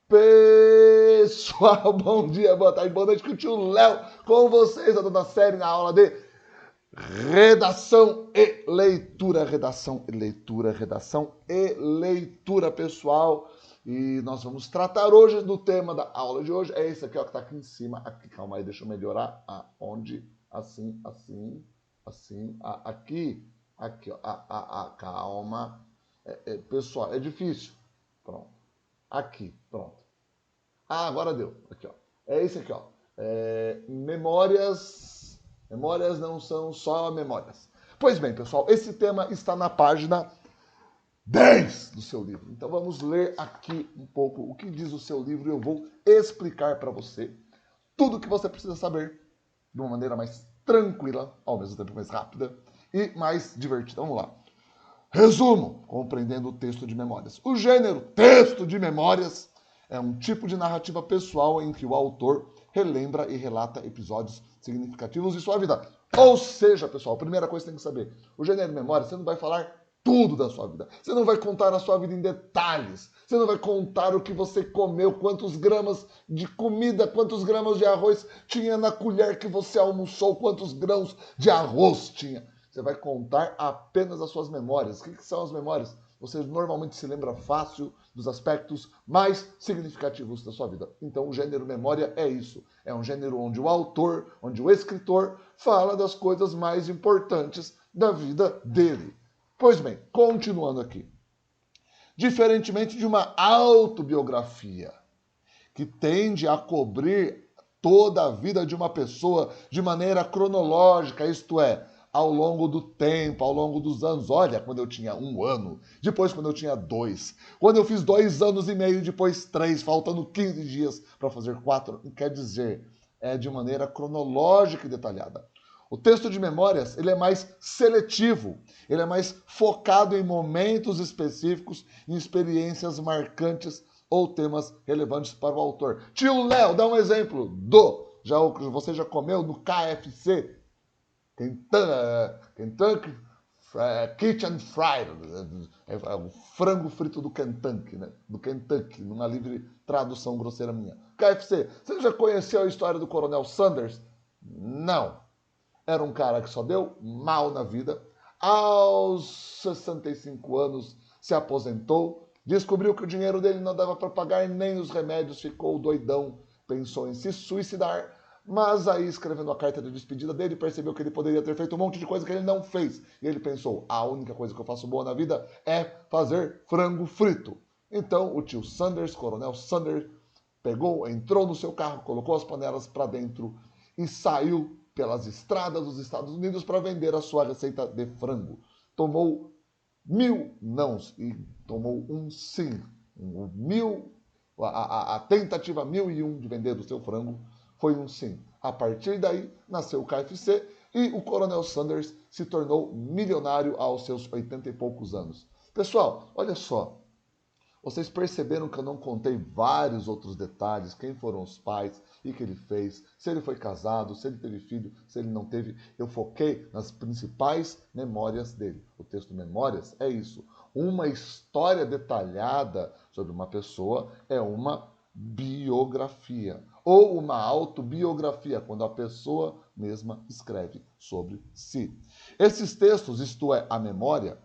Pessoal, bom dia, boa tarde, boa noite, que o tio Léo com vocês, a dona série na aula de redação e leitura, pessoal. E nós vamos tratar hoje do tema da aula de hoje, é esse aqui, ó, que tá aqui em cima, aqui, calma aí, deixa eu melhorar, aonde, assim, aqui, ó, calma, pessoal, é difícil, pronto, aqui, pronto. Agora deu. Aqui, ó. É esse aqui, ó. Memórias. Memórias não são só memórias. Pois bem, pessoal, esse tema está na página 10 do seu livro. Então vamos ler aqui um pouco o que diz o seu livro e eu vou explicar para você tudo o que você precisa saber de uma maneira mais tranquila, ao mesmo tempo mais rápida e mais divertida. Vamos lá. Resumo, compreendendo o texto de memórias. O gênero texto de memórias é um tipo de narrativa pessoal em que o autor relembra e relata episódios significativos de sua vida. Ou seja, pessoal, a primeira coisa que você tem que saber, o gênero de memória, você não vai falar tudo da sua vida. Você não vai contar a sua vida em detalhes. Você não vai contar o que você comeu, quantos gramas de comida, quantos gramas de arroz tinha na colher que você almoçou, quantos grãos de arroz tinha. Você vai contar apenas as suas memórias. O que são as memórias? Você normalmente se lembra fácil dos aspectos mais significativos da sua vida. Então, o gênero memória é isso. É um gênero onde o autor, onde o escritor fala das coisas mais importantes da vida dele. Pois bem, continuando aqui. Diferentemente de uma autobiografia, que tende a cobrir toda a vida de uma pessoa de maneira cronológica, isto é, ao longo do tempo, ao longo dos anos. Olha, quando eu tinha 1 ano, depois quando eu tinha 2, quando eu fiz 2 anos e meio, depois 3, faltando 15 dias para fazer 4, quer dizer, é de maneira cronológica e detalhada. O texto de memórias, ele é mais seletivo, ele é mais focado em momentos específicos, em experiências marcantes ou temas relevantes para o autor. Tio Léo, dá um exemplo você já comeu no KFC? Kentucky Kitchen Fried, é o frango frito do Kentucky, né? Do Kentucky, numa livre tradução grosseira minha. KFC, você já conheceu a história do Coronel Sanders? Não. Era um cara que só deu mal na vida. Aos 65 anos se aposentou, descobriu que o dinheiro dele não dava para pagar nem os remédios, ficou doidão, pensou em se suicidar, mas aí, escrevendo a carta de despedida dele, percebeu que ele poderia ter feito um monte de coisa que ele não fez. E ele pensou, a única coisa que eu faço boa na vida é fazer frango frito. Então, o tio Sanders, Coronel Sanders, entrou no seu carro, colocou as panelas para dentro e saiu pelas estradas dos Estados Unidos para vender a sua receita de frango. Tomou 1000 nãos e tomou um sim. A tentativa 1001 de vender o seu frango foi um sim. A partir daí, nasceu o KFC e o Coronel Sanders se tornou milionário aos seus 80 e poucos anos. Pessoal, olha só. Vocês perceberam que eu não contei vários outros detalhes, quem foram os pais, o que ele fez, se ele foi casado, se ele teve filho, se ele não teve. Eu foquei nas principais memórias dele. O texto Memórias é isso. Uma história detalhada sobre uma pessoa é uma biografia ou uma autobiografia, quando a pessoa mesma escreve sobre si. Esses textos, isto é, a memória,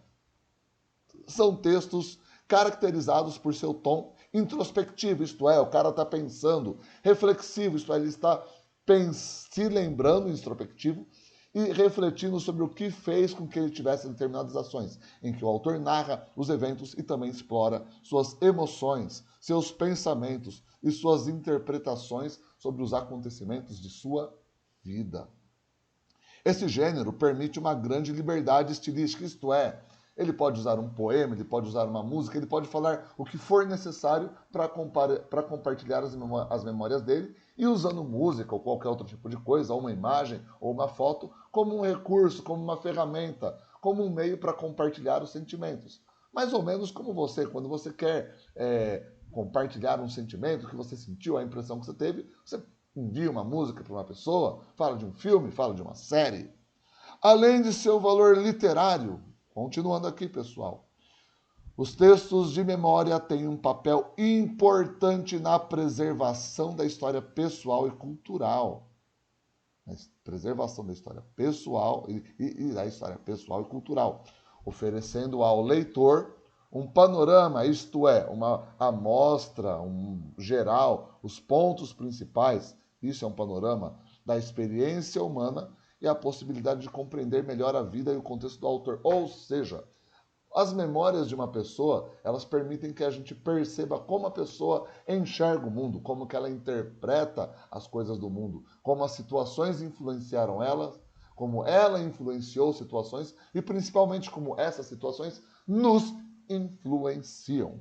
são textos caracterizados por seu tom introspectivo, isto é, o cara está pensando, reflexivo, isto é, ele está se lembrando introspectivo e refletindo sobre o que fez com que ele tivesse determinadas ações, em que o autor narra os eventos e também explora suas emoções, seus pensamentos e suas interpretações sobre os acontecimentos de sua vida. Esse gênero permite uma grande liberdade estilística, isto é, ele pode usar um poema, ele pode usar uma música, ele pode falar o que for necessário para compartilhar as memórias dele e usando música ou qualquer outro tipo de coisa, ou uma imagem ou uma foto, como um recurso, como uma ferramenta, como um meio para compartilhar os sentimentos. Mais ou menos como você, quando você quer compartilhar um sentimento que você sentiu, a impressão que você teve, você envia uma música para uma pessoa, fala de um filme, fala de uma série. Além de seu valor literário, continuando aqui, pessoal, Os textos de memória têm um papel importante na preservação da história pessoal e cultural. Na preservação da história pessoal e da história pessoal e cultural, oferecendo ao leitor um panorama, isto é, uma amostra, um geral, os pontos principais, isso é um panorama da experiência humana e a possibilidade de compreender melhor a vida e o contexto do autor. Ou seja, as memórias de uma pessoa, elas permitem que a gente perceba como a pessoa enxerga o mundo, como que ela interpreta as coisas do mundo, como as situações influenciaram ela, como ela influenciou situações e principalmente como essas situações nos influenciam.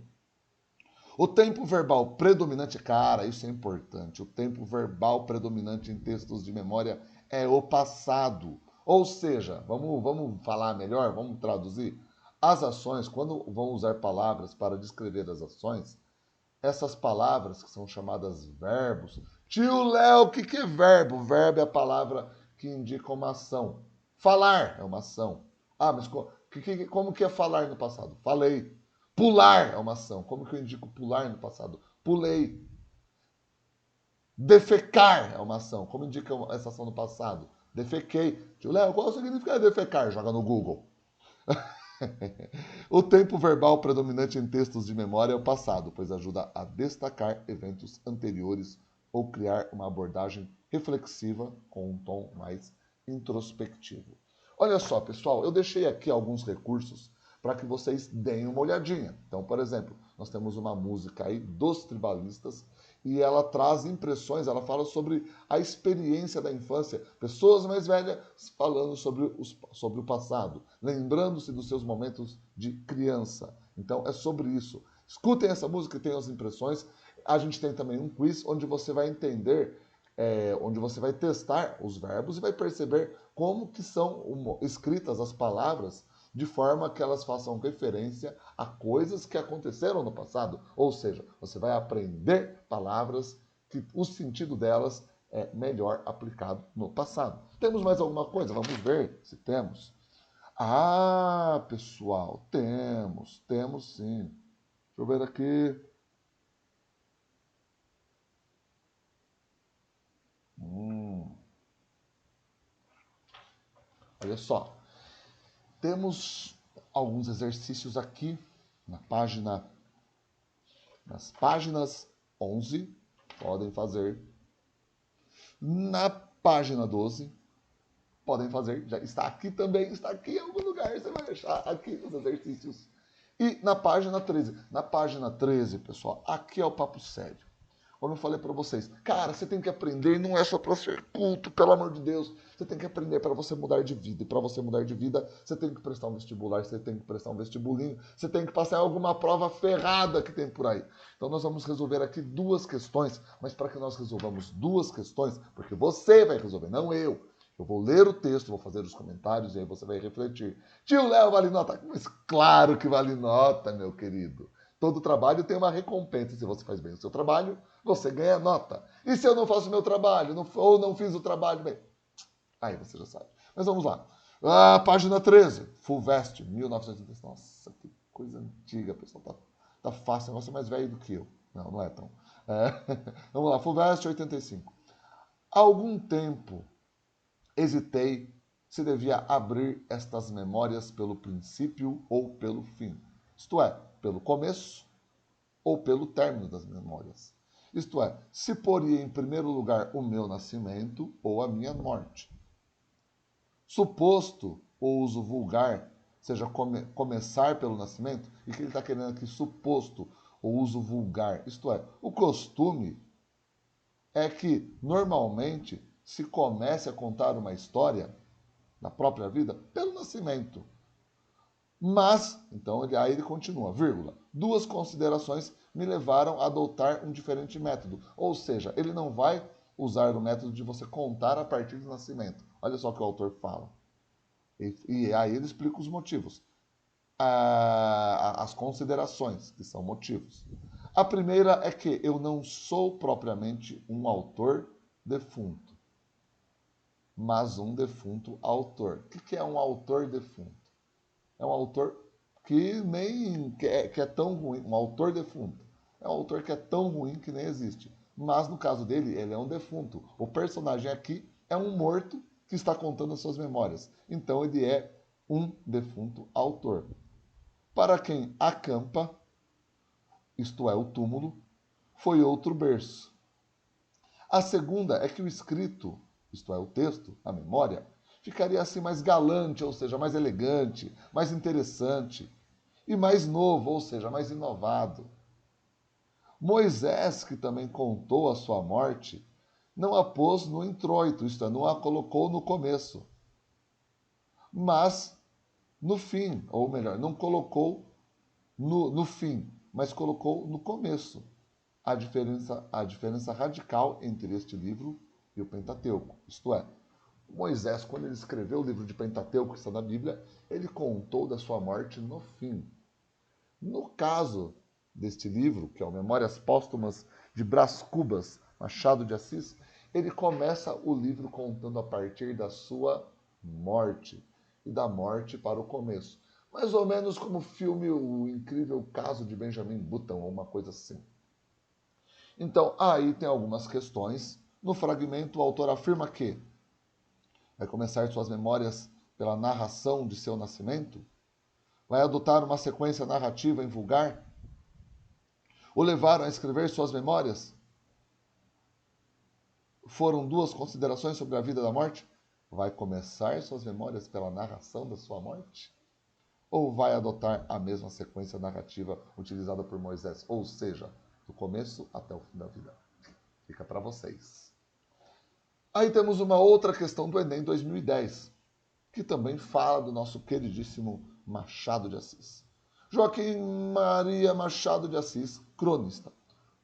O tempo verbal predominante, cara, isso é importante. O tempo verbal predominante em textos de memória é o passado. Ou seja, vamos falar melhor, vamos traduzir. As ações, quando vão usar palavras para descrever as ações, essas palavras que são chamadas verbos. Tio Léo, o que é verbo? Verbo é a palavra que indica uma ação. Falar é uma ação. Ah, mas como que é falar no passado? Falei. Pular é uma ação. Como que eu indico pular no passado? Pulei. Defecar é uma ação. Como indica essa ação no passado? Defequei. Tio Léo, qual é o significado de defecar? Joga no Google. O tempo verbal predominante em textos de memória é o passado, pois ajuda a destacar eventos anteriores ou criar uma abordagem reflexiva com um tom mais introspectivo. Olha só, pessoal, eu deixei aqui alguns recursos para que vocês deem uma olhadinha. Então, por exemplo, nós temos uma música aí dos Tribalistas e ela traz impressões, ela fala sobre a experiência da infância, pessoas mais velhas falando sobre o passado, lembrando-se dos seus momentos de criança. Então é sobre isso. Escutem essa música e tenham as impressões. A gente tem também um quiz onde você vai entender, onde você vai testar os verbos e vai perceber como que são escritas as palavras de forma que elas façam referência a coisas que aconteceram no passado. Ou seja, você vai aprender palavras que o sentido delas é melhor aplicado no passado. Temos mais alguma coisa? Vamos ver se temos. Ah, pessoal, temos sim. Deixa eu ver aqui. Olha só. Temos alguns exercícios aqui nas páginas 11, podem fazer. Na página 12, podem fazer. Já está aqui também, está aqui em algum lugar, você vai achar aqui os exercícios. E na página 13. Na página 13, pessoal, aqui é o papo sério. Como eu falei para vocês, cara, você tem que aprender, não é só para ser culto, pelo amor de Deus. Você tem que aprender para você mudar de vida. E para você mudar de vida, você tem que prestar um vestibular, você tem que prestar um vestibulinho, você tem que passar alguma prova ferrada que tem por aí. Então nós vamos resolver aqui duas questões, mas para que nós resolvamos duas questões, porque você vai resolver, não eu. Eu vou ler o texto, vou fazer os comentários e aí você vai refletir. Tio Léo, vale nota? Mas claro que vale nota, meu querido. Todo trabalho tem uma recompensa. Se você faz bem o seu trabalho, você ganha nota. E se eu não faço o meu trabalho, ou não fiz o trabalho bem? Aí você já sabe. Mas vamos lá. Página 13, Fulvestre, 1980. Nossa, que coisa antiga, pessoal. Tá fácil, o negócio é mais velho do que eu. Não, não é tão. Vamos lá, Fulvestre, 85. Há algum tempo hesitei se devia abrir estas memórias pelo princípio ou pelo fim. Isto é, pelo começo ou pelo término das memórias. Isto é, se poria em primeiro lugar o meu nascimento ou a minha morte. Suposto o uso vulgar seja começar pelo nascimento, e que ele está querendo aqui suposto o uso vulgar, isto é, o costume é que normalmente se comece a contar uma história da própria vida pelo nascimento. Mas, então, aí ele continua, vírgula, duas considerações me levaram a adotar um diferente método. Ou seja, ele não vai usar o método de você contar a partir do nascimento. Olha só o que o autor fala. E aí ele explica os motivos. As considerações, que são motivos. A primeira é que eu não sou propriamente um autor defunto, mas um defunto autor. O que é um autor defunto? É um autor que é tão ruim, um autor defunto. É um autor que é tão ruim que nem existe. Mas no caso dele, ele é um defunto. O personagem aqui é um morto que está contando as suas memórias. Então ele é um defunto autor. Para quem acampa, isto é, o túmulo, foi outro berço. A segunda é que o escrito, isto é, o texto, a memória, ficaria assim mais galante, ou seja, mais elegante, mais interessante, e mais novo, ou seja, mais inovado. Moisés, que também contou a sua morte, não a pôs no introito, isto é, não a colocou no começo, mas no fim, ou melhor, não colocou no fim, mas colocou no começo. A diferença radical entre este livro e o Pentateuco. Isto é, Moisés, quando ele escreveu o livro de Pentateuco, que está na Bíblia, ele contou da sua morte no fim. No caso deste livro, que é o Memórias Póstumas de Brás Cubas, Machado de Assis, ele começa o livro contando a partir da sua morte, e da morte para o começo. Mais ou menos como o filme O Incrível Caso de Benjamin Button, ou uma coisa assim. Então, aí tem algumas questões. No fragmento, o autor afirma que vai começar suas memórias pela narração de seu nascimento, vai adotar uma sequência narrativa em vulgar, o levaram a escrever suas memórias. Foram duas considerações sobre a vida e a morte. Vai começar suas memórias pela narração da sua morte? Ou vai adotar a mesma sequência narrativa utilizada por Moisés? Ou seja, do começo até o fim da vida. Fica para vocês. Aí temos uma outra questão do Enem 2010, que também fala do nosso queridíssimo Machado de Assis. Joaquim Maria Machado de Assis, cronista,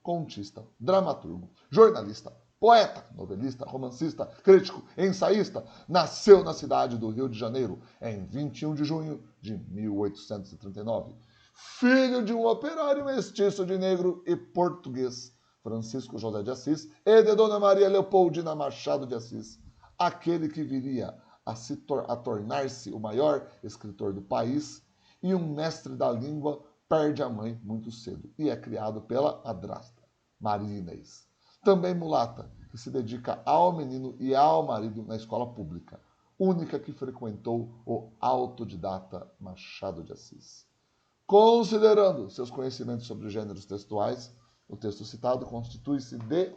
contista, dramaturgo, jornalista, poeta, novelista, romancista, crítico, ensaísta, nasceu na cidade do Rio de Janeiro em 21 de junho de 1839. Filho de um operário mestiço de negro e português, Francisco José de Assis, e de Dona Maria Leopoldina Machado de Assis, aquele que viria a tornar-se o maior escritor do país, e um mestre da língua perde a mãe muito cedo e é criado pela madrasta, Maria Inês. Também mulata, que se dedica ao menino e ao marido na escola pública, única que frequentou o autodidata Machado de Assis. Considerando seus conhecimentos sobre gêneros textuais, o texto citado constitui-se de...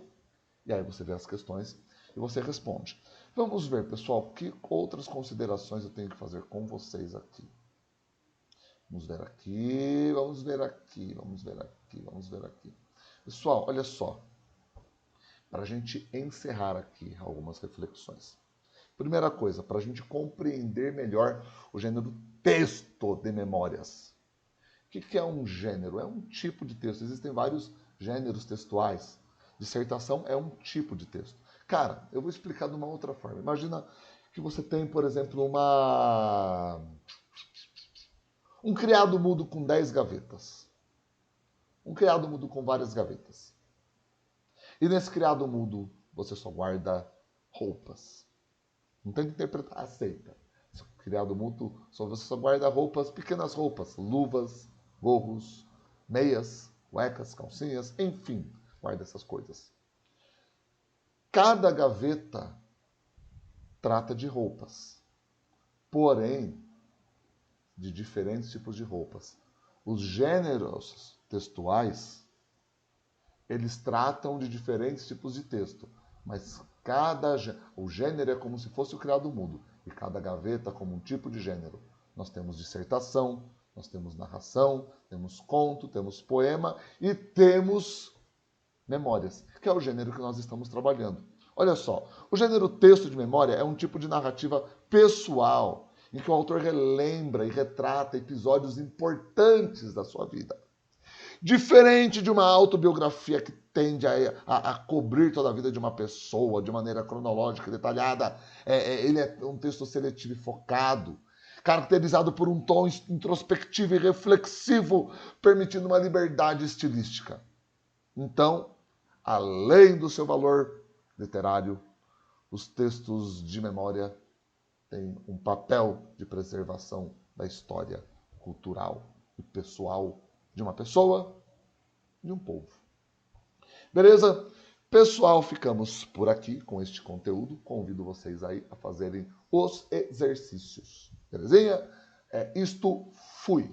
E aí você vê as questões e você responde. Vamos ver, pessoal, que outras considerações eu tenho que fazer com vocês aqui. Vamos ver aqui, vamos ver aqui, vamos ver aqui, vamos ver aqui. Pessoal, olha só. Para a gente encerrar aqui algumas reflexões. Primeira coisa, para a gente compreender melhor o gênero texto de memórias. O que é um gênero? É um tipo de texto. Existem vários gêneros textuais. Dissertação é um tipo de texto. Cara, eu vou explicar de uma outra forma. Imagina que você tem, por exemplo, um criado mudo com 10 gavetas. Um criado mudo com várias gavetas. E nesse criado mudo, você só guarda roupas. Não tem que interpretar, aceita. Esse criado mudo, você só guarda roupas, pequenas roupas, luvas, gorros, meias, cuecas, calcinhas, enfim, guarda essas coisas. Cada gaveta trata de roupas, porém, de diferentes tipos de roupas. Os gêneros textuais, eles tratam de diferentes tipos de texto, mas o gênero é como se fosse o criado mudo, e cada gaveta como um tipo de gênero. Nós temos dissertação, nós temos narração, temos conto, temos poema e temos memórias, que é o gênero que nós estamos trabalhando. Olha só, o gênero texto de memória é um tipo de narrativa pessoal, em que o autor relembra e retrata episódios importantes da sua vida. Diferente de uma autobiografia que tende a cobrir toda a vida de uma pessoa de maneira cronológica e detalhada, ele é um texto seletivo e focado, caracterizado por um tom introspectivo e reflexivo, permitindo uma liberdade estilística. Então, além do seu valor literário, os textos de memória têm um papel de preservação da história cultural e pessoal de uma pessoa, de um povo. Beleza? Pessoal, ficamos por aqui com este conteúdo. Convido vocês aí a fazerem os exercícios. Belezinha? Isto fui.